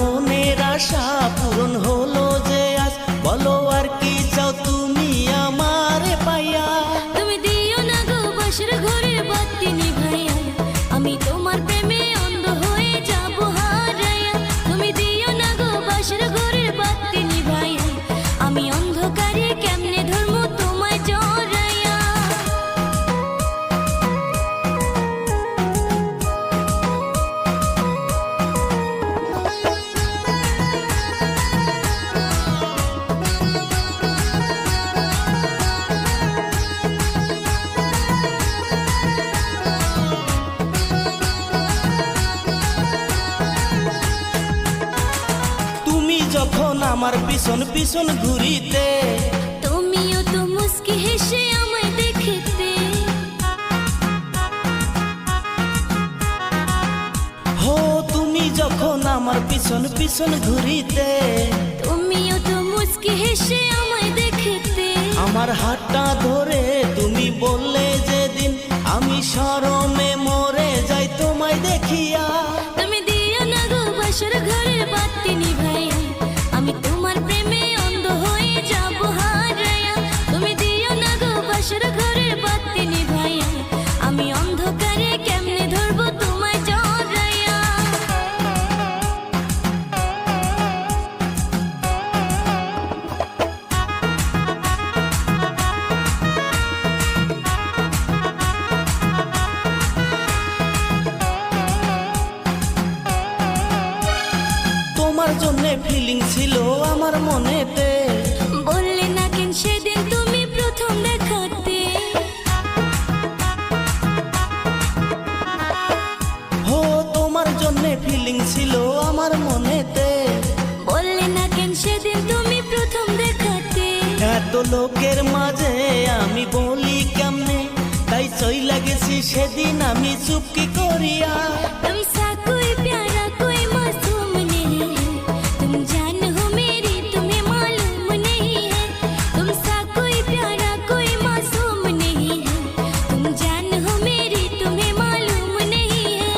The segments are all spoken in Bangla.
মনের আশা পূরণ হলো যে আজ, বলো আর কি চাও তুমি আমারে পাইয়া। তুমি দিও না গো বাসর ঘরের বাতি নিভাইয়া, আমি তোমার প্রেমে অন্ধ হয়ে যাব হারাইয়া। তুমি দিও না গো বাসর ঘরের বাতি নিভাইয়া, আমি অন্ধকারে কেমনে ধর্ম তোমায় জড়াইয়া। তুমি যখন আমার পিছন পিছন ঘুরিতে, তুমিও তো মুস্কি হেসে আমায় দেখতে। হো তুমি যখন আমার পিছন পিছন ঘুরিতে, তুমিও তো মুস্কি হেসে আমায় দেখতে। আমার হাতটা ধরে তুমি বললে যেদিন, আমি শরমে মরে যাই তোমায় দেখিয়া। তুমি দিও না গো বাসর ঘরের বাতি নিভাইয়া, আমি তোমার প্রেমে অন্ধ হয়ে যাব হারাইয়া। তুমি দিও না গো বাসর ঘরের বাতি নিভাইয়া, আমি অন্ধকারে কেমনে ধরবো তোমায় জড়াইয়া। তোমার জন্যে ফিলিং ছিল আমার মনেতে, বললে না কেন সেদিন তুমি প্রথম দেখাতে। হো তোমার জন্যে ফিলিং ছিল আমার মনেতে, বললে না কেন সেদিন তুমি প্রথম দেখাতে। এত লোকের মাঝে আমি বলি কেমনে, তাই চইলা গেছি সেদিন আমি চুপকি করিয়া। तुमसा कोई प्यारा कोई मासूम नहीं है, तुम जान हो मेरी तुम्हें मालूम नहीं है। तुमसा कोई प्यारा कोई मासूम नहीं है, तुम जान हो मेरी तुम्हें मालूम नहीं है।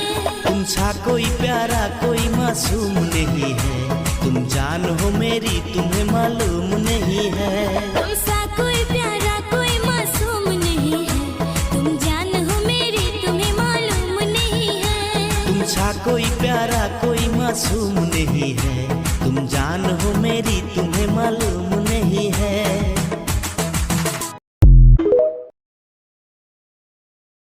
तुमसा कोई प्यारा कोई मासूम नहीं है, तुम जान हो मेरी तुम्हें मालूम नहीं है। तुमसा कोई प्यारा कोई मासूम नहीं है, तुम जान हो मेरी तुम्हें मालूम नहीं है। तुमसा कोई प्यारा कोई मासूम नहीं है, तुम जान हो मेरी तुम्हें मालूम